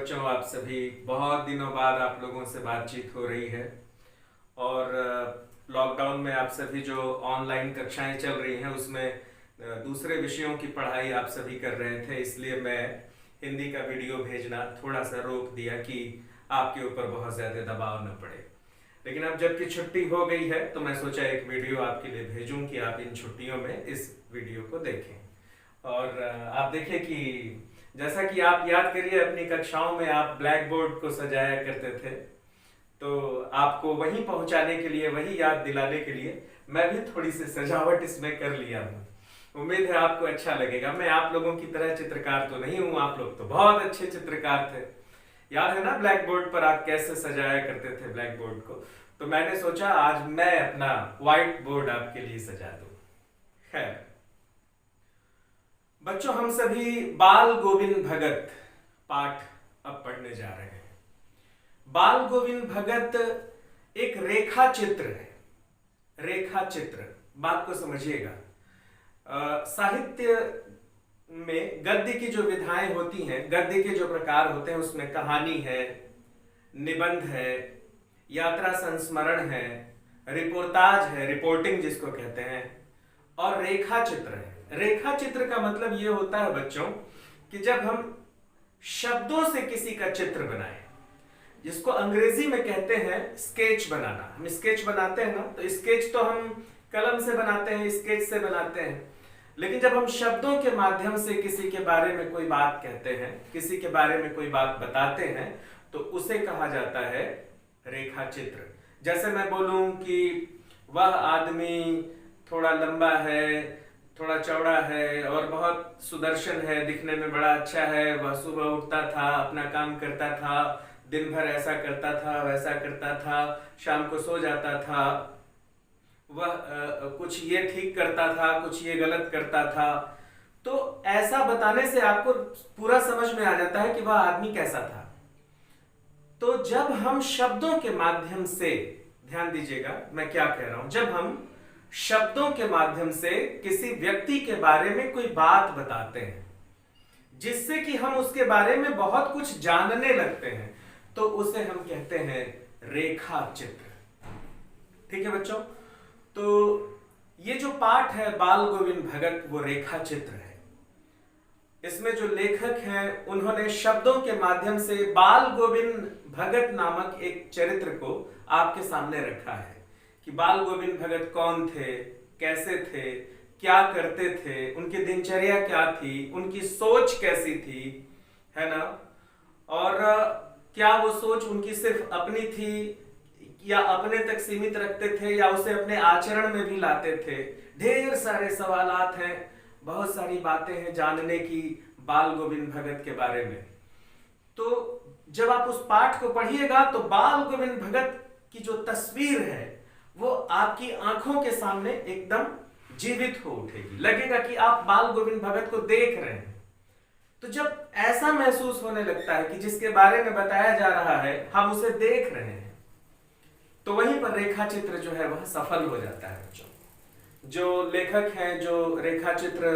बच्चों, आप सभी बहुत दिनों बाद आप लोगों से बातचीत हो रही है। और लॉकडाउन में आप सभी जो ऑनलाइन कक्षाएं चल रही हैं उसमें दूसरे विषयों की पढ़ाई आप सभी कर रहे थे, इसलिए मैं हिंदी का वीडियो भेजना थोड़ा सा रोक दिया कि आपके ऊपर बहुत ज़्यादा दबाव न पड़े। लेकिन अब जबकि छुट्टी हो गई है तो मैं सोचा एक वीडियो आपके लिए भेजूं कि आप इन छुट्टियों में इस वीडियो को देखें। और आप देखें कि जैसा कि आप याद करिए अपनी कक्षाओं में आप ब्लैक बोर्ड को सजाया करते थे, तो आपको वहीं पहुंचाने के लिए, वही याद दिलाने के लिए मैं भी थोड़ी सी सजावट इसमें कर लिया हूँ। उम्मीद है आपको अच्छा लगेगा। मैं आप लोगों की तरह चित्रकार तो नहीं हूँ, आप लोग तो बहुत अच्छे चित्रकार थे। याद है ना ब्लैक बोर्ड पर आप कैसे सजाया करते थे ब्लैक बोर्ड को। तो मैंने सोचा आज मैं अपना व्हाइट बोर्ड आपके लिए सजा दूं। खैर बच्चों, हम सभी बाल गोविंद भगत पाठ अब पढ़ने जा रहे हैं। बाल गोविंद भगत एक रेखा चित्र है। रेखा चित्र, बात को समझिएगा। साहित्य में गद्य की जो विधाएं होती हैं, गद्य के जो प्रकार होते हैं, उसमें कहानी है, निबंध है, यात्रा संस्मरण है, रिपोर्टाज है, रिपोर्टिंग जिसको कहते हैं, और रेखा चित्र है। रेखा चित्र का मतलब यह होता है बच्चों कि जब हम शब्दों से किसी का चित्र बनाएं, जिसको अंग्रेजी में कहते हैं स्केच बनाना। हम स्केच बनाते हैं ना, तो स्केच तो हम कलम से बनाते हैं, स्केच से बनाते हैं। लेकिन जब हम शब्दों के माध्यम से किसी के बारे में कोई बात कहते हैं, किसी के बारे में कोई बात बताते हैं, तो उसे कहा जाता है रेखा चित्र। जैसे मैं बोलूं कि वह आदमी थोड़ा लंबा है, थोड़ा चौड़ा है और बहुत सुदर्शन है, दिखने में बड़ा अच्छा है। वह सुबह उठता था, अपना काम करता था, दिन भर ऐसा करता था, वैसा करता था, शाम को सो जाता था। वह कुछ ये ठीक करता था, कुछ ये गलत करता था। तो ऐसा बताने से आपको पूरा समझ में आ जाता है कि वह आदमी कैसा था। तो जब हम शब्दों के माध्यम से, ध्यान दीजिएगा मैं क्या कह रहा हूं, जब हम शब्दों के माध्यम से किसी व्यक्ति के बारे में कोई बात बताते हैं जिससे कि हम उसके बारे में बहुत कुछ जानने लगते हैं, तो उसे हम कहते हैं रेखा चित्र। ठीक है बच्चों, तो ये जो पाठ है बाल गोविंद भगत, वो रेखा चित्र है। इसमें जो लेखक हैं उन्होंने शब्दों के माध्यम से बाल गोविंद भगत नामक एक चरित्र को आपके सामने रखा है कि बाल गोविंद भगत कौन थे, कैसे थे, क्या करते थे, उनकी दिनचर्या क्या थी, उनकी सोच कैसी थी, है ना। और क्या वो सोच उनकी सिर्फ अपनी थी या अपने तक सीमित रखते थे या उसे अपने आचरण में भी लाते थे। ढेर सारे सवालात हैं, बहुत सारी बातें हैं जानने की बाल गोविंद भगत के बारे में। तो जब आप उस पाठ को पढ़िएगा तो बाल गोविंद भगत की जो तस्वीर है वो आपकी आंखों के सामने एकदम जीवित हो उठेगी। लगेगा कि आप बाल गोविंद भगत को देख रहे हैं। तो जब ऐसा महसूस होने लगता है कि जिसके बारे में बताया जा रहा है हम उसे देख रहे हैं, तो वहीं पर रेखा चित्र जो है वह सफल हो जाता है बच्चों। जो लेखक हैं, जो रेखा चित्र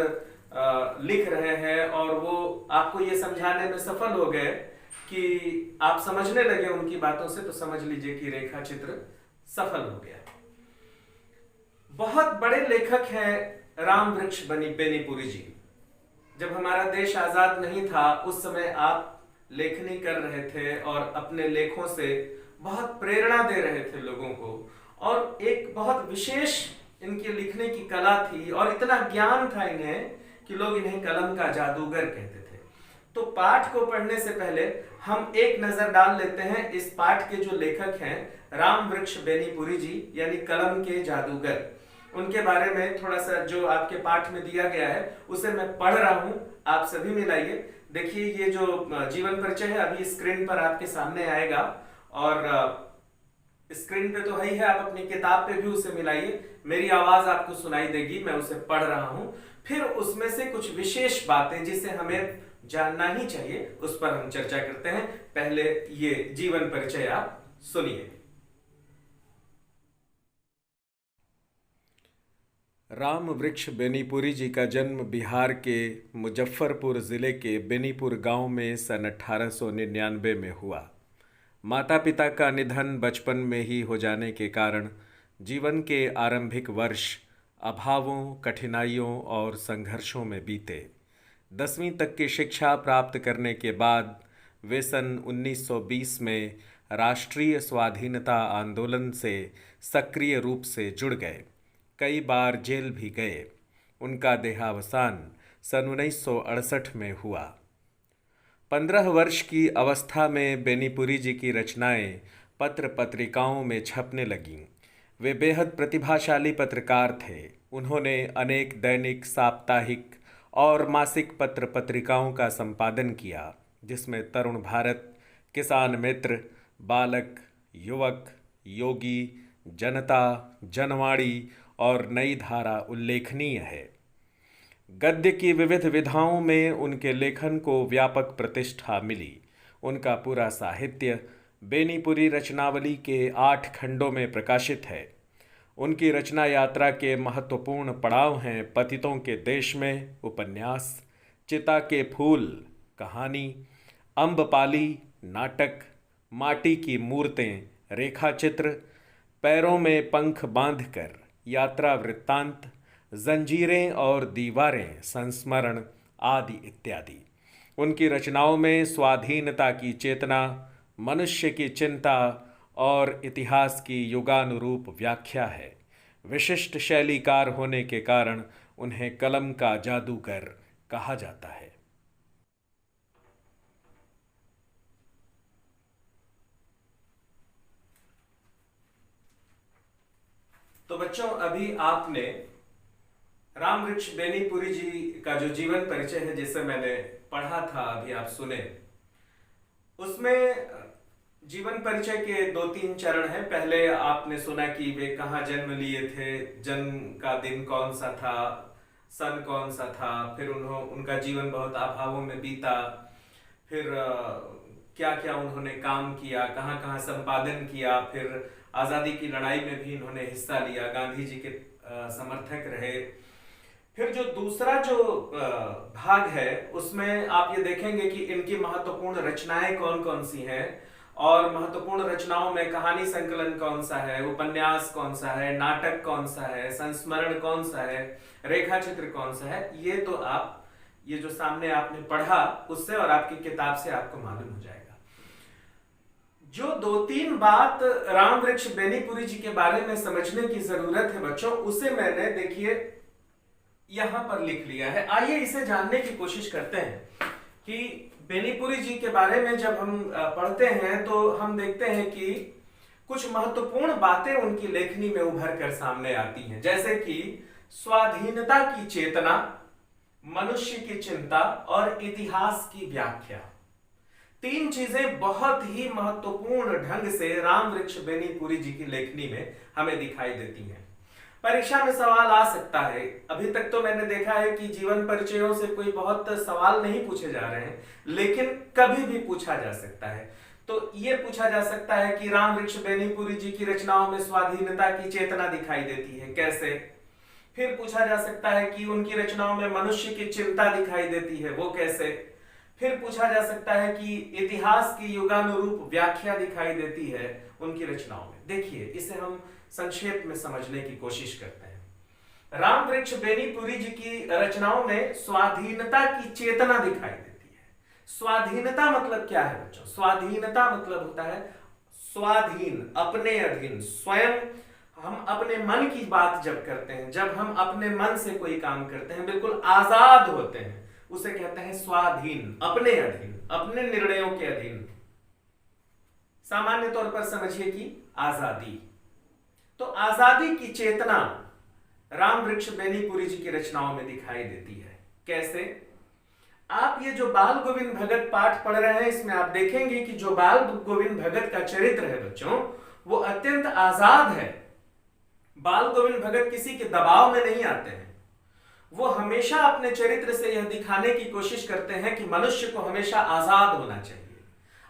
लिख रहे हैं और वो आपको ये समझाने में सफल हो गए कि आप समझने लगे उनकी बातों से, तो समझ लीजिए कि रेखा चित्र सफल हो गया। बहुत बड़े लेखक हैं राम वृक्ष बेनीपुरी जी। जब हमारा देश आजाद नहीं था उस समय आप लेखनी कर रहे थे और अपने लेखों से बहुत प्रेरणा दे रहे थे लोगों को, और एक बहुत विशेष इनके लिखने की कला थी और इतना ज्ञान था इन्हें कि लोग इन्हें कलम का जादूगर कहते थे। तो पाठ को पढ़ने से पहले हम एक नजर डाल लेते हैं इस पाठ के जो लेखक हैं राम वृक्ष बेनीपुरी जी, यानी कलम के जादूगर। उनके बारे में थोड़ा सा जो आपके पाठ में दिया गया है उसे मैं पढ़ रहा हूं, आप सभी मिलाइए। देखिए ये जो जीवन परिचय है अभी स्क्रीन पर आपके सामने आएगा, और स्क्रीन पे तो है ही है, आप अपनी किताब पे भी उसे मिलाइए। मेरी आवाज आपको सुनाई देगी, मैं उसे पढ़ रहा हूं। फिर उसमें से कुछ विशेष बातें जिसे हमें जानना ही चाहिए उस पर हम चर्चा करते हैं। पहले ये जीवन परिचय आप सुनिए। राम वृक्ष बेनीपुरी जी का जन्म बिहार के मुजफ्फरपुर ज़िले के बेनीपुर गांव में सन 1899 में हुआ। माता पिता का निधन बचपन में ही हो जाने के कारण जीवन के आरंभिक वर्ष अभावों, कठिनाइयों और संघर्षों में बीते। 10वीं तक की शिक्षा प्राप्त करने के बाद वे सन 1920 में राष्ट्रीय स्वाधीनता आंदोलन से सक्रिय रूप से जुड़ गए। कई बार जेल भी गए। उनका देहावसान सन 1968 में हुआ। 15 वर्ष की अवस्था में बेनीपुरी जी की रचनाएं पत्र पत्रिकाओं में छपने लगीं। वे बेहद प्रतिभाशाली पत्रकार थे। उन्होंने अनेक दैनिक, साप्ताहिक और मासिक पत्र पत्रिकाओं का संपादन किया, जिसमें तरुण भारत, किसान मित्र, बालक, युवक, योगी, जनता, जनवाणी और नई धारा उल्लेखनीय है। गद्य की विविध विधाओं में उनके लेखन को व्यापक प्रतिष्ठा मिली। उनका पूरा साहित्य बेनीपुरी रचनावली के 8 खंडों में प्रकाशित है। उनकी रचना यात्रा के महत्वपूर्ण पड़ाव हैं पतितों के देश में उपन्यास, चिता के फूल कहानी, अम्बपाली नाटक, माटी की मूर्तें रेखाचित्र, पैरों में पंख बांधकर यात्रा वृत्तांत, जंजीरें और दीवारें संस्मरण आदि इत्यादि। उनकी रचनाओं में स्वाधीनता की चेतना, मनुष्य की चिंता और इतिहास की युगानुरूप व्याख्या है। विशिष्ट शैलीकार होने के कारण उन्हें कलम का जादूगर कहा जाता है। तो बच्चों, अभी आपने राम वृक्ष बेनीपुरी जी का जो जीवन परिचय है, जिसे मैंने पढ़ा था, अभी आप सुने। उसमें जीवन परिचय के 2-3 चरण हैं। पहले आपने सुना कि वे कहाँ जन्म लिए थे, जन्म का दिन कौन सा था, सन कौन सा था, फिर उनका जीवन बहुत अभावों में बीता, फिर क्या क्या उन्होंने काम किया, कहाँ कहाँ संपादन किया, फिर आज़ादी की लड़ाई में भी इन्होंने हिस्सा लिया, गांधी जी के समर्थक रहे। फिर जो दूसरा भाग है, उसमें आप ये देखेंगे कि इनकी महत्वपूर्ण रचनाएं कौन कौन सी हैं, और महत्वपूर्ण रचनाओं में कहानी संकलन कौन सा है, उपन्यास कौन सा है, नाटक कौन सा है, संस्मरण कौन सा है, रेखाचित्र कौन सा है। ये तो आप ये जो सामने आपने पढ़ा उससे और आपकी किताब से आपको मालूम हो जाएगा। जो 2-3 बात राम वृक्ष बेनीपुरी जी के बारे में समझने की जरूरत है बच्चों, उसे मैंने देखिए यहां पर लिख लिया है। आइए इसे जानने की कोशिश करते हैं कि बेनीपुरी जी के बारे में जब हम पढ़ते हैं तो हम देखते हैं कि कुछ महत्वपूर्ण बातें उनकी लेखनी में उभर कर सामने आती हैं, जैसे कि स्वाधीनता की चेतना, मनुष्य की चिंता और इतिहास की व्याख्या। 3 चीजें बहुत ही महत्वपूर्ण ढंग से राम वृक्ष बेनीपुरी जी की लेखनी में हमें दिखाई देती हैं। परीक्षा में सवाल आ सकता है। अभी तक तो मैंने देखा है कि जीवन परिचयों से कोई बहुत सवाल नहीं पूछे जा रहे हैं, लेकिन कभी भी पूछा जा सकता है। तो ये पूछा जा सकता है कि राम वृक्ष बेनीपुरी जी की रचनाओं में स्वाधीनता की चेतना दिखाई देती है, कैसे? फिर पूछा जा सकता है कि उनकी रचनाओं में मनुष्य की चिंता दिखाई देती है, वो कैसे? फिर पूछा जा सकता है कि इतिहास की युगानुरूप व्याख्या दिखाई देती है उनकी रचनाओं में। देखिए, इसे हम संक्षेप में समझने की कोशिश करते हैं। राम वृक्ष बेनीपुरी जी की रचनाओं में स्वाधीनता की चेतना दिखाई देती है। स्वाधीनता मतलब क्या है बच्चों? स्वाधीनता मतलब होता है स्वाधीन, अपने अधीन, स्वयं। हम अपने मन की बात जब करते हैं, जब हम अपने मन से कोई काम करते हैं, बिल्कुल आजाद होते हैं, उसे कहते हैं स्वाधीन, अपने अधीन, अपने निर्णयों के अधीन। सामान्य तौर पर समझिए कि आजादी। तो आजादी की चेतना राम वृक्ष बेनीपुरी जी की रचनाओं में दिखाई देती है। कैसे? आप ये जो बाल गोविंद भगत पाठ पढ़ रहे हैं, इसमें आप देखेंगे कि जो बाल गोविंद भगत का चरित्र है बच्चों, वो अत्यंत आजाद है। बाल गोविंद भगत किसी के दबाव में नहीं आते हैं। वो हमेशा अपने चरित्र से यह दिखाने की कोशिश करते हैं कि मनुष्य को हमेशा आजाद होना चाहिए,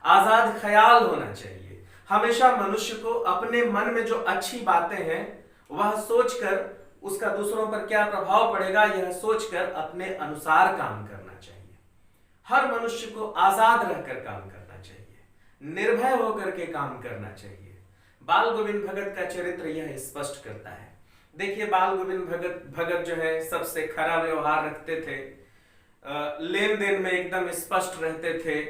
आजाद ख्याल होना चाहिए। हमेशा मनुष्य को अपने मन में जो अच्छी बातें हैं वह सोचकर उसका दूसरों पर क्या प्रभाव पड़ेगा, यह सोचकर अपने अनुसार काम करना चाहिए। हर मनुष्य को आजाद रहकर काम करना चाहिए, निर्भय होकर के काम करना चाहिए। बाल गोविंद भगत का चरित्र यह स्पष्ट करता है। देखिए, बाल गोविंद भगत जो है सबसे खरा व्यवहार रखते थे, लेन देन में एकदम स्पष्ट रहते थे,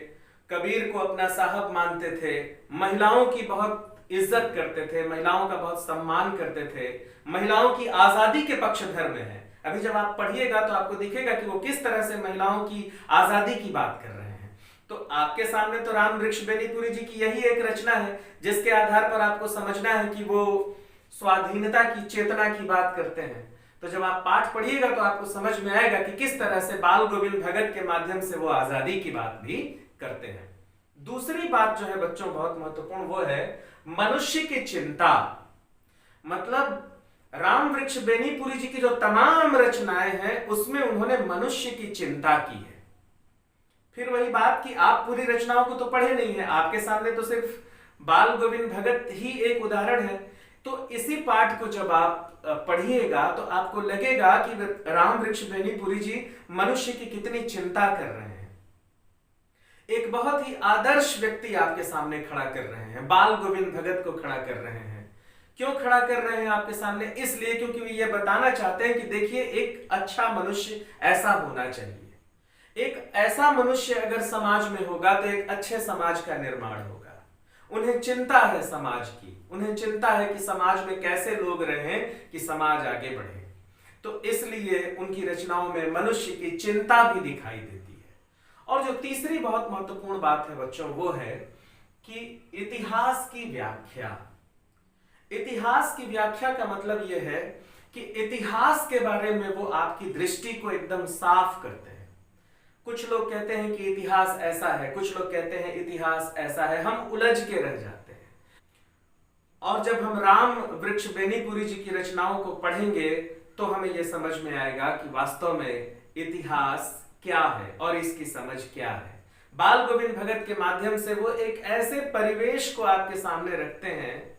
कबीर को अपना साहब मानते थे, महिलाओं की बहुत इज्जत करते थे, महिलाओं का बहुत सम्मान करते थे, महिलाओं की आजादी के पक्षधर में है। अभी जब आप पढ़िएगा तो आपको दिखेगा कि वो किस तरह से महिलाओं की आजादी की बात कर रहे हैं। तो आपके सामने तो राम वृक्ष बेनीपुरी जी की यही एक रचना है जिसके आधार पर आपको समझना है कि वो स्वाधीनता की चेतना की बात करते हैं। तो जब आप पाठ पढ़िएगा तो आपको समझ में आएगा कि किस तरह से बाल गोविंद भगत के माध्यम से वो आजादी की बात भी करते हैं। दूसरी बात जो है बच्चों बहुत महत्वपूर्ण, वो है मनुष्य की चिंता। मतलब राम वृक्ष बेनीपुरी जी की जो तमाम रचनाएं हैं उसमें उन्होंने मनुष्य की चिंता की है। फिर वही बात कि आप पूरी रचनाओं को तो पढ़े नहीं है, आपके सामने तो सिर्फ बाल गोविंद भगत ही एक उदाहरण है। तो इसी पाठ को जब आप पढ़िएगा तो आपको लगेगा कि राम वृक्ष बेनीपुरी जी मनुष्य की कितनी चिंता कर रहे हैं। एक बहुत ही आदर्श व्यक्ति आपके सामने खड़ा कर रहे हैं, बाल गोविंद भगत को खड़ा कर रहे हैं। क्यों खड़ा कर रहे हैं आपके सामने? इसलिए क्योंकि वे ये बताना चाहते हैं कि देखिए, एक अच्छा मनुष्य ऐसा होना चाहिए। एक ऐसा मनुष्य अगर समाज में होगा तो एक अच्छे समाज का निर्माण होगा। उन्हें चिंता है समाज की, उन्हें चिंता है कि समाज में कैसे लोग रहें कि समाज आगे बढ़े। तो इसलिए उनकी रचनाओं में मनुष्य की चिंता भी दिखाई देती है। और जो तीसरी बहुत महत्वपूर्ण बात है बच्चों, वो है कि इतिहास की व्याख्या। इतिहास की व्याख्या का मतलब यह है कि इतिहास के बारे में वो आपकी दृष्टि को एकदम साफ करते हैं। कुछ लोग कहते हैं कि इतिहास ऐसा है, कुछ लोग कहते हैं इतिहास ऐसा है, हम उलझ के रह जाते हैं। और जब हम राम वृक्ष बेनीपुरी जी की रचनाओं को पढ़ेंगे तो हमें यह समझ में आएगा कि वास्तव में इतिहास क्या है और इसकी समझ क्या है। बाल गोविंद भगत के माध्यम से वो एक ऐसे परिवेश को आपके सामने रखते हैं,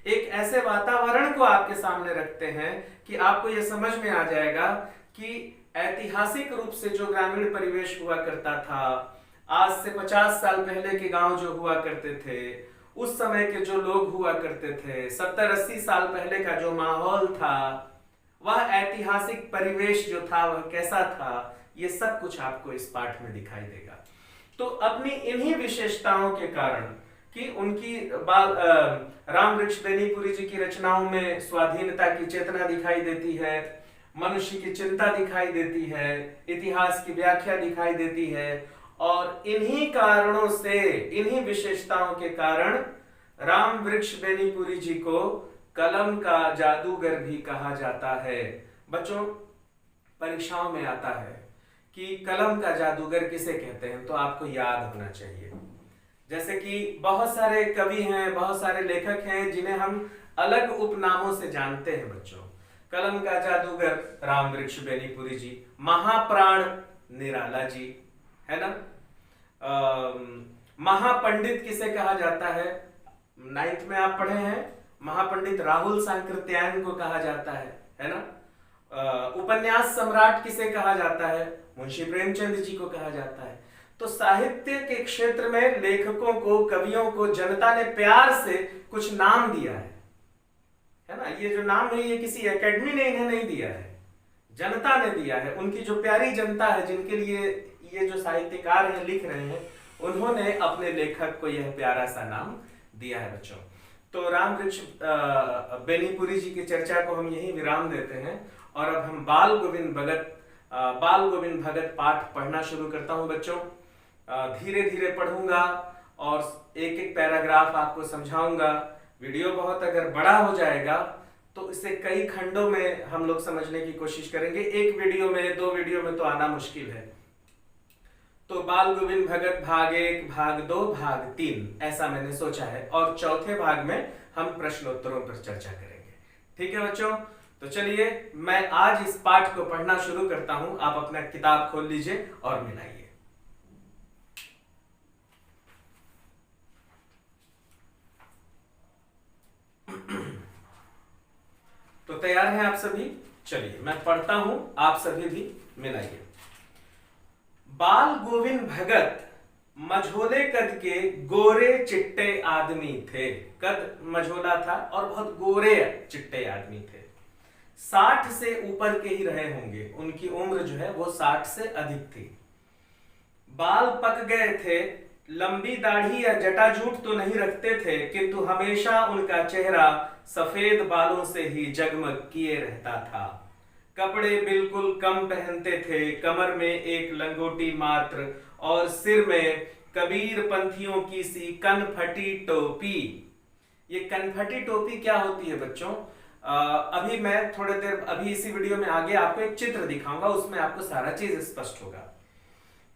एक ऐसे वातावरण को आपके सामने रखते हैं कि आपको यह समझ में आ जाएगा कि ऐतिहासिक रूप से जो ग्रामीण परिवेश हुआ करता था, आज से 50 साल पहले के गांव जो हुआ करते थे, उस समय के जो लोग हुआ करते थे, 70-80 साल पहले का जो माहौल था, वह ऐतिहासिक परिवेश जो था वह कैसा था, ये सब कुछ आपको इस पाठ में दिखाई देगा। तो अपनी इन्हीं विशेषताओं के कारण कि उनकी राम वृक्ष बेनीपुरी जी की रचनाओं में स्वाधीनता की चेतना दिखाई देती है, मनुष्य की चिंता दिखाई देती है, इतिहास की व्याख्या दिखाई देती है, और इन्हीं कारणों से, इन्हीं विशेषताओं के कारण राम वृक्ष बेनीपुरी जी को कलम का जादूगर भी कहा जाता है। बच्चों, परीक्षाओं में आता है कि कलम का जादूगर किसे कहते हैं, तो आपको याद होना चाहिए। जैसे कि बहुत सारे कवि हैं, बहुत सारे लेखक हैं जिन्हें हम अलग उपनामों से जानते हैं बच्चों। कलम का जादूगर राम वृक्ष बेनीपुरी जी, महाप्राण निराला जी, है ना। महापंडित किसे कहा जाता है? 9th में आप पढ़े हैं, महापंडित राहुल सांकृत्यायन को कहा जाता है ना। उपन्यास सम्राट किसे कहा जाता है? मुंशी प्रेमचंद जी को कहा जाता है। तो साहित्य के क्षेत्र में लेखकों को, कवियों को जनता ने प्यार से कुछ नाम दिया है ना। ये जो नाम है ये किसी एकेडमी ने इन्हें नहीं दिया है, जनता ने दिया है। उनकी जो प्यारी जनता है, जिनके लिए ये जो साहित्यकार हैं लिख रहे हैं, उन्होंने अपने लेखक को यह प्यारा सा नाम दिया है बच्चों। तो राम वृक्ष बेनीपुरी जी की चर्चा को हम यही विराम देते हैं और अब हम बाल गोविंद भगत पाठ पढ़ना शुरू करता हूं बच्चों। धीरे धीरे पढ़ूंगा और एक एक पैराग्राफ आपको समझाऊंगा। वीडियो बहुत अगर बड़ा हो जाएगा तो इसे कई खंडों में हम लोग समझने की कोशिश करेंगे। एक वीडियो में, 2 वीडियो में तो आना मुश्किल है। तो बाल गोविंद भगत भाग 1, भाग 2, भाग 3 ऐसा मैंने सोचा है, और चौथे भाग में हम प्रश्नोत्तरों पर चर्चा करेंगे। ठीक है बच्चों, तो चलिए मैं आज इस पाठ को पढ़ना शुरू करता हूं। आप अपना किताब खोल लीजिए और मिलाइए। तो तैयार हैं आप सभी? चलिए मैं पढ़ता हूं, आप सभी भी मिलाइए। बाल गोविंद भगत मझोले कद के गोरे चिट्टे आदमी थे। कद मझोला था और बहुत गोरे चिट्टे आदमी थे। 60 से ऊपर के ही रहे होंगे, उनकी उम्र जो है वो 60 से अधिक थी। बाल पक गए थे, लंबी दाढ़ी या जटाजूट तो नहीं रखते थे, किंतु हमेशा उनका चेहरा सफेद बालों से ही जगमग किए रहता था। कपड़े बिल्कुल कम पहनते थे, कमर में एक लंगोटी मात्र और सिर में कबीर पंथियों की सी कनफटी टोपी। ये कनफटी टोपी क्या होती है बच्चों? अभी मैं थोड़ी देर अभी इसी वीडियो में आगे आपको एक चित्र दिखाऊंगा, उसमें आपको सारा चीज स्पष्ट होगा।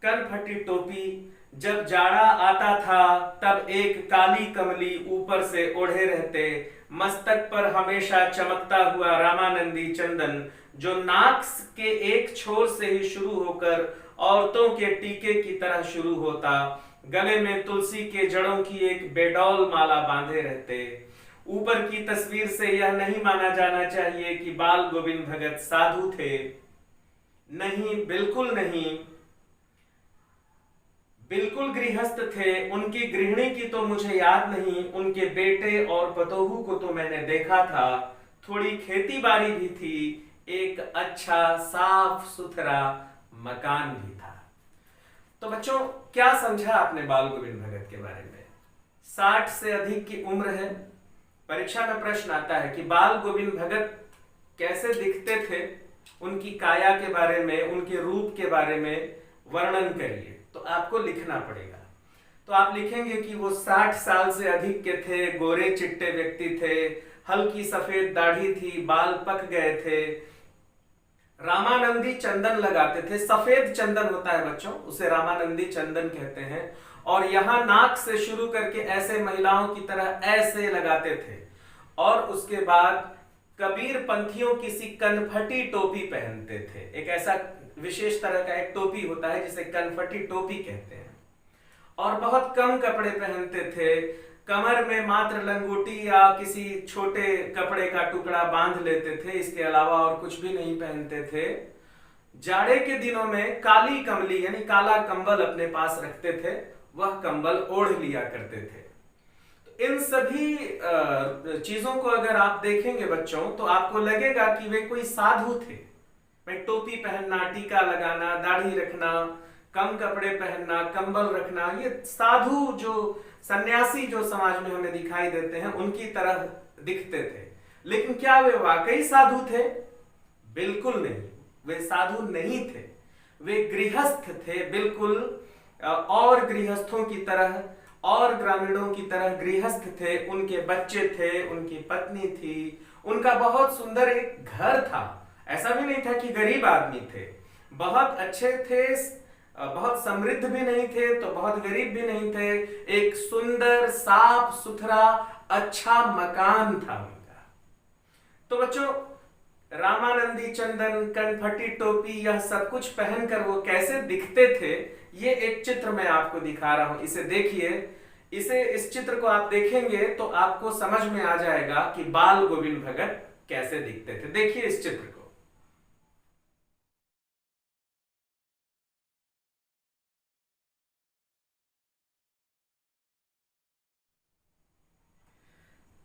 कनफटी टोपी, जब जाड़ा आता था तब एक काली कमली ऊपर से ओढ़े रहते, मस्तक पर हमेशा चमकता हुआ रामानंदी चंदन जो नाक के एक छोर से ही शुरू होकर औरतों के टीके की तरह शुरू होता, गले में तुलसी के जड़ों की एक बेडौल माला बांधे रहते। ऊपर की तस्वीर से यह नहीं माना जाना चाहिए कि बाल गोविंद भगत साधु थे, नहीं, बिल्कुल नहीं, बिल्कुल गृहस्थ थे। उनकी गृहिणी की तो मुझे याद नहीं, उनके बेटे और पतोहू को तो मैंने देखा था। थोड़ी खेती बाड़ी भी थी, एक अच्छा साफ सुथरा मकान भी था। तो बच्चों क्या समझा आपने बाल गोविंद भगत के बारे में? 60 से अधिक की उम्र है। परीक्षा में प्रश्न आता है कि बाल गोविंद भगत कैसे दिखते थे, उनकी काया के बारे में, उनके रूप के बारे में वर्णन करिए। तो आपको लिखना पड़ेगा। तो आप लिखेंगे कि वो 60 साल से अधिक के थे, गोरे चिट्टे व्यक्ति थे, हल्की सफेद दाढ़ी थी, बाल पक गए थे, रामानंदी चंदन लगाते थे। सफेद चंदन होता है बच्चों, उसे रामानंदी चंदन कहते हैं। और यहां नाक से शुरू करके ऐसे महिलाओं की तरह ऐसे लगाते थे। और उसके बाद कबीर पंथियों की सी कनफटी टोपी पहनते थे। एक ऐसा विशेष तरह का एक टोपी होता है जिसे कनफटी टोपी कहते हैं। और बहुत कम कपड़े पहनते थे, कमर में मात्र लंगोटी या किसी छोटे कपड़े का टुकड़ा बांध लेते थे, इसके अलावा और कुछ भी नहीं पहनते थे। जाड़े के दिनों में काली कमली यानी काला कंबल अपने पास रखते थे, वह कंबल ओढ़ लिया करते थे। तो इन सभी चीजों को अगर आप देखेंगे बच्चों तो आपको लगेगा कि वे कोई साधु थे। मैं टोपी पहनना, टीका लगाना, दाढ़ी रखना, कम कपड़े पहनना, कंबल रखना, ये साधु जो सन्यासी जो समाज में हमें दिखाई देते हैं उनकी तरह दिखते थे। लेकिन क्या वे वाकई साधु थे? बिल्कुल नहीं, वे साधु नहीं थे। वे गृहस्थ थे, बिल्कुल और गृहस्थों की तरह और ग्रामीणों की तरह गृहस्थ थे। उनके बच्चे थे, उनकी पत्नी थी, उनका बहुत सुंदर एक घर था। ऐसा भी नहीं था कि गरीब आदमी थे, बहुत अच्छे थे, बहुत समृद्ध भी नहीं थे तो बहुत गरीब भी नहीं थे। एक सुंदर साफ सुथरा अच्छा मकान था उनका। तो बच्चों रामानंदी चंदन, कनफटी टोपी, यह सब कुछ पहनकर वो कैसे दिखते थे, ये एक चित्र मैं आपको दिखा रहा हूं, इसे देखिए। इस चित्र को आप देखेंगे तो आपको समझ में आ जाएगा कि बाल गोविंद भगत कैसे दिखते थे। देखिए इस चित्र को।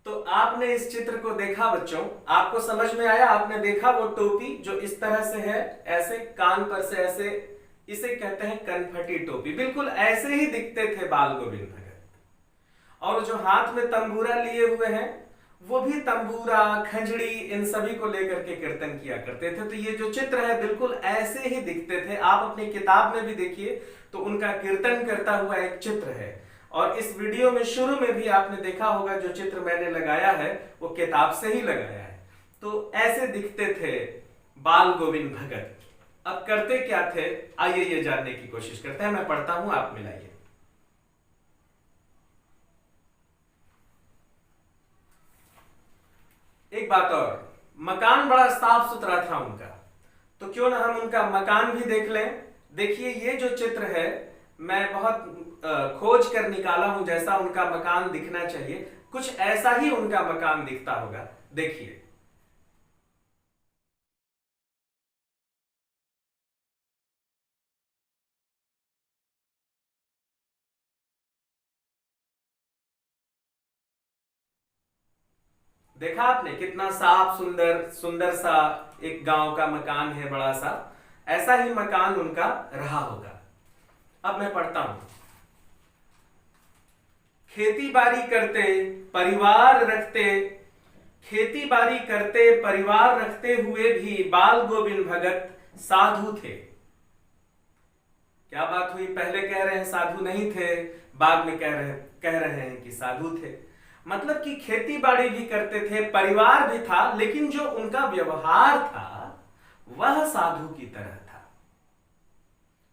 तो आपने इस चित्र को देखा बच्चों, आपको समझ में आया? आपने देखा वो टोपी जो इस तरह से है, ऐसे कान पर से ऐसे, इसे कहते हैं कनफटी टोपी। बिल्कुल ऐसे ही दिखते थे बाल गोविंद भगत। और जो हाथ में तंबूरा लिए हुए हैं वो भी तंबूरा, खंजड़ी, इन सभी को लेकर के कीर्तन किया करते थे। तो ये जो चित्र है बिल्कुल ऐसे ही दिखते थे। आप अपनी किताब में भी देखिए तो उनका कीर्तन करता हुआ एक चित्र है। और इस वीडियो में शुरू में भी आपने देखा होगा जो चित्र मैंने लगाया है वो किताब से ही लगाया है। तो ऐसे दिखते थे बाल गोविंद भगत। अब करते क्या थे, आइए ये जानने की कोशिश करते हैं। मैं पढ़ता हूं, आप मिलाइए। एक बात और, मकान बड़ा साफ सुथरा था उनका, तो क्यों ना हम उनका मकान भी देख लें। देखिए ये जो चित्र है मैं बहुत खोज कर निकाला हूं जैसा उनका मकान दिखना चाहिए, कुछ ऐसा ही उनका मकान दिखता होगा। देखिए देखा आपने कितना साफ सुंदर सुंदर सा एक गांव का मकान है बड़ा सा, ऐसा ही मकान उनका रहा होगा। अब मैं पढ़ता हूं। खेती बाड़ी करते परिवार रखते, खेती बाड़ी करते परिवार रखते हुए भी बाल गोविंद भगत साधु थे। क्या बात हुई? पहले कह रहे हैं साधु नहीं थे, बाद में कह रहे हैं कि साधु थे। मतलब कि खेती बाड़ी भी करते थे, परिवार भी था, लेकिन जो उनका व्यवहार था वह साधु की तरह था।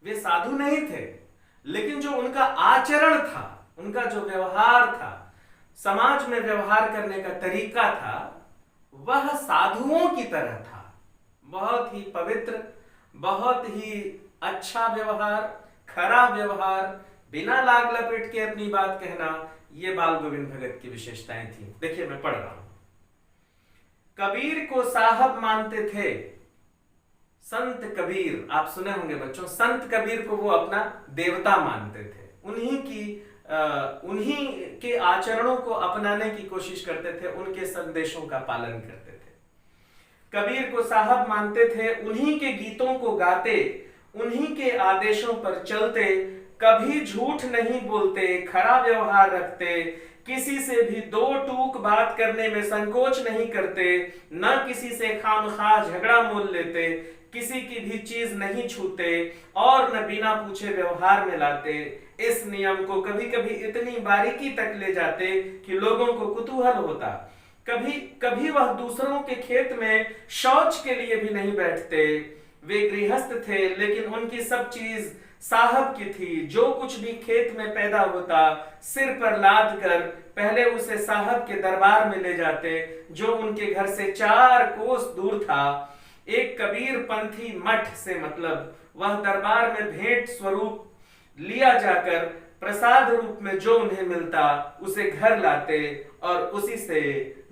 वे साधु नहीं थे, लेकिन जो उनका आचरण था, उनका जो व्यवहार था, समाज में व्यवहार करने का तरीका था, वह साधुओं की तरह था। बहुत ही पवित्र, बहुत ही अच्छा व्यवहार, खरा व्यवहार, बिना लाग लपेट के अपनी बात कहना, ये बाल गोविंद भगत की विशेषताएं थी। देखिए मैं पढ़ रहा हूं। कबीर को साहब मानते थे। संत कबीर, आप सुने होंगे बच्चों, संत कबीर को वो अपना देवता मानते थे। उन्हीं के आचरणों को अपनाने की कोशिश करते थे, उनके संदेशों का पालन करते थे। कबीर को साहब मानते थे, उन्हीं के गीतों को गाते, उन्हीं के आदेशों पर चलते, कभी झूठ नहीं बोलते, खरा व्यवहार रखते, किसी से भी दो टूक बात करने में संकोच नहीं करते, न किसी से खामखा झगड़ा मोल लेते, किसी की भी चीज नहीं छूते और न बिना पूछे व्यवहार में लाते। इस नियम को कभी कभी इतनी बारीकी तक ले जाते कि लोगों को कुतूहल होता। कभी कभी वह दूसरों के खेत में शौच के लिए भी नहीं बैठते। वे गृहस्थ थे, लेकिन उनकी सब चीज साहब की थी। जो कुछ भी खेत में पैदा होता, सिर पर लाद कर पहले उसे साहब के दरबार में ले जाते, जो उनके घर से 4 कोस दूर था। एक कबीर पंथी मठ से मतलब वह दरबार में भेंट स्वरूप लिया जाकर प्रसाद रूप में जो उन्हें मिलता उसे घर लाते और उसी से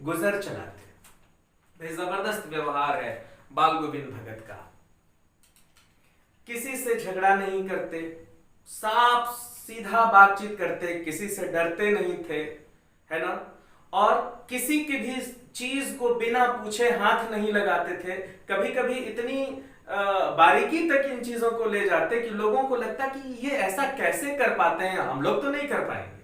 गुजर चलाते। जबरदस्त व्यवहार है बाल गोविंद भगत का। किसी से झगड़ा नहीं करते, साफ सीधा बातचीत करते, किसी से डरते नहीं थे, है ना, और किसी की भी चीज को बिना पूछे हाथ नहीं लगाते थे। कभी कभी इतनी बारीकी तक इन चीजों को ले जाते कि लोगों को लगता कि ये ऐसा कैसे कर पाते हैं, हम लोग तो नहीं कर पाएंगे।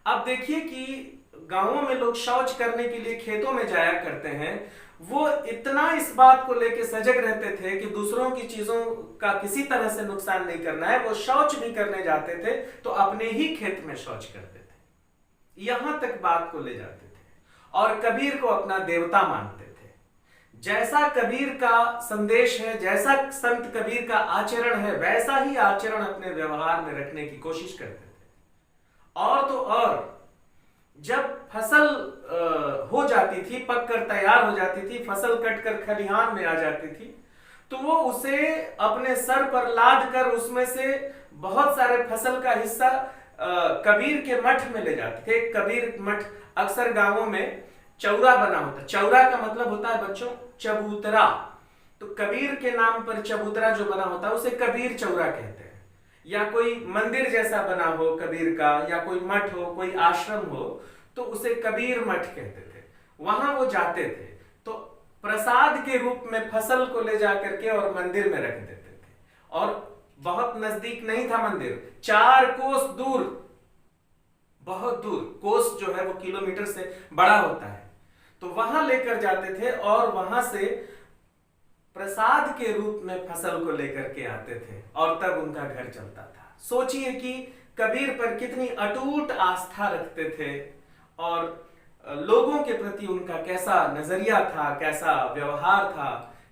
अब देखिए कि गांवों में लोग शौच करने के लिए खेतों में जाया करते हैं, वो इतना इस बात को लेके सजग रहते थे कि दूसरों की चीजों का किसी तरह से नुकसान नहीं करना है। वो शौच भी करने जाते थे तो अपने ही खेत में शौच करते थे, यहां तक बात को ले जाते थे। और कबीर को अपना देवता मानते थे। जैसा कबीर का संदेश है, जैसा संत कबीर का आचरण है, वैसा ही आचरण अपने व्यवहार में रखने की कोशिश करते थे। और तो और जब फसल हो जाती थी, पक कर तैयार हो जाती थी, फसल कट कर खलिहान में आ जाती थी, तो वो उसे अपने सर पर लाद कर उसमें से बहुत सारे फसल का हिस्सा कबीर के मठ में ले जाते थे। कबीर मठ अक्सर गांवों में चौरा बना होता। चौरा का मतलब होता है बच्चों चबूतरा। तो कबीर के नाम पर चबूतरा जो बना होता है उसे कबीर चौरा कहते हैं। या कोई मंदिर जैसा बना हो कबीर का, या कोई मठ हो, कोई आश्रम हो, तो उसे कबीर मठ कहते थे। वहां वो जाते थे तो प्रसाद के रूप में फसल को ले जाकर के और मंदिर में रख देते थे। और बहुत नजदीक नहीं था मंदिर, 4 कोस दूर, बहुत दूर, कोस जो है वो किलोमीटर से बड़ा होता है, तो वहां लेकर जाते थे और वहां से प्रसाद के रूप में फसल को लेकर के आते थे और तब उनका घर चलता था। सोचिए कि कबीर पर कितनी अटूट आस्था रखते थे और लोगों के प्रति उनका कैसा नजरिया था, कैसा व्यवहार था,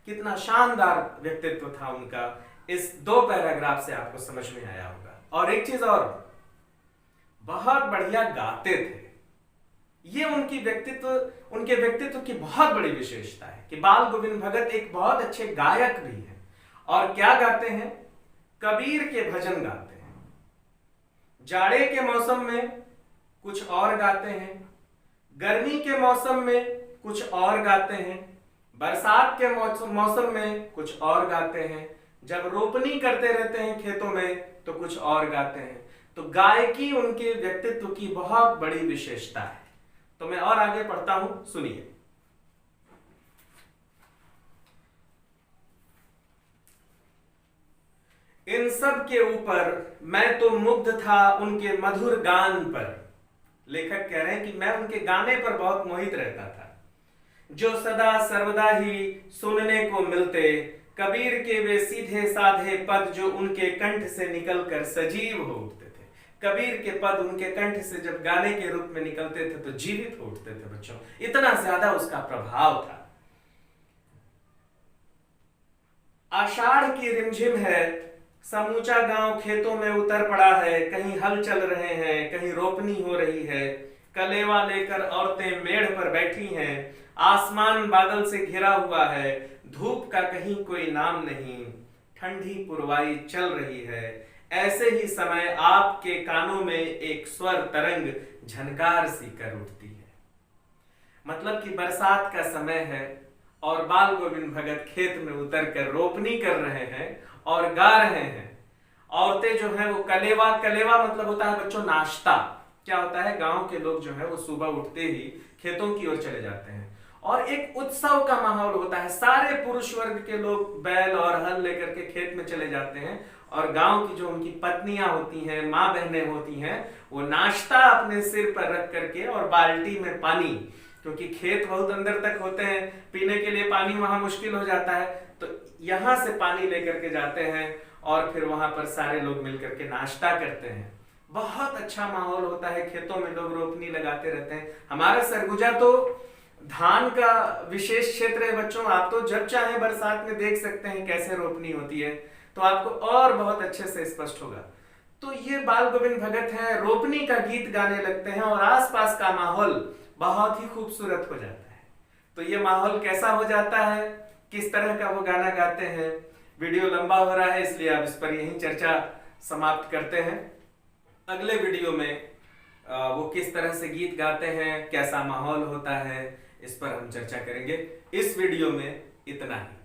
कितना शानदार व्यक्तित्व था उनका। इस 2 पैराग्राफ से आपको समझ में आया होगा। और एक चीज और, बहुत बढ़िया गाते थे। ये उनके व्यक्तित्व की बहुत बड़ी विशेषता है कि बाल गोविंद भगत एक बहुत अच्छे गायक भी हैं। और क्या गाते हैं? कबीर के भजन गाते हैं। जाड़े के मौसम में कुछ और गाते हैं, गर्मी के मौसम में कुछ और गाते हैं, बरसात के मौसम में कुछ और गाते हैं, जब रोपनी करते रहते हैं खेतों में तो कुछ और गाते हैं। तो गायकी उनके व्यक्तित्व की बहुत बड़ी विशेषता है। तो मैं और आगे पढ़ता हूं, सुनिए। इन सब के ऊपर मैं तो मुग्ध था उनके मधुर गान पर। लेखक कह रहे हैं कि मैं उनके गाने पर बहुत मोहित रहता था, जो सदा सर्वदा ही सुनने को मिलते। कबीर के वे सीधे साधे पद जो उनके कंठ से निकलकर सजीव हो उठते थे। कबीर के पद उनके कंठ से जब गाने के रूप में निकलते थे तो जीवित हो उठते थे बच्चों, इतना ज्यादा उसका प्रभाव था। आषाढ़ की रिमझिम है, समूचा गांव खेतों में उतर पड़ा है। कहीं हल चल रहे हैं, कहीं रोपनी हो रही है। कलेवा लेकर औरतें मेढ़ पर बैठी हैं। आसमान बादल से घिरा हुआ है, धूप का कहीं कोई नाम नहीं। ठंडी पुरवाई चल रही है। ऐसे ही समय आपके कानों में एक स्वर तरंग झनकार सी कर उठती है। मतलब कि बरसात का समय है और बाल गोविंद भगत खेत में उतरकर रोपनी कर रहे हैं और गा रहे हैं। औरतें जो है वो कलेवा, कलेवा मतलब होता है बच्चों नाश्ता। क्या होता है, गांव के लोग जो है वो सुबह उठते ही खेतों की ओर चले जाते हैं और एक उत्सव का माहौल होता है। सारे पुरुष वर्ग के लोग बैल और हल लेकर के खेत में चले जाते हैं और गांव की जो उनकी पत्नियां होती हैं, माँ बहनें होती हैं, वो नाश्ता अपने सिर पर रख करके और बाल्टी में पानी, क्योंकि खेत बहुत अंदर तक होते हैं, पीने के लिए पानी वहां मुश्किल हो जाता है, तो यहां से पानी लेकर के जाते हैं और फिर वहां पर सारे लोग मिलकर के नाश्ता करते हैं। बहुत अच्छा माहौल होता है, खेतों में लोग रोपनी लगाते रहते हैं। हमारा सरगुजा तो धान का विशेष क्षेत्र है बच्चों। आप तो जब चाहे बरसात में देख सकते हैं कैसे रोपनी होती है, तो आपको और बहुत अच्छे से स्पष्ट होगा। तो ये बाल गोविंद भगत है, रोपनी का गीत गाने लगते हैं और आसपास का माहौल बहुत ही खूबसूरत हो जाता है। तो ये माहौल कैसा हो जाता है, किस तरह का वो गाना गाते हैं। वीडियो लंबा हो रहा है इसलिए आप इस पर यहीं चर्चा समाप्त करते हैं। अगले वीडियो में वो किस तरह से गीत गाते हैं, कैसा माहौल होता है, इस पर हम चर्चा करेंगे। इस वीडियो में इतना ही।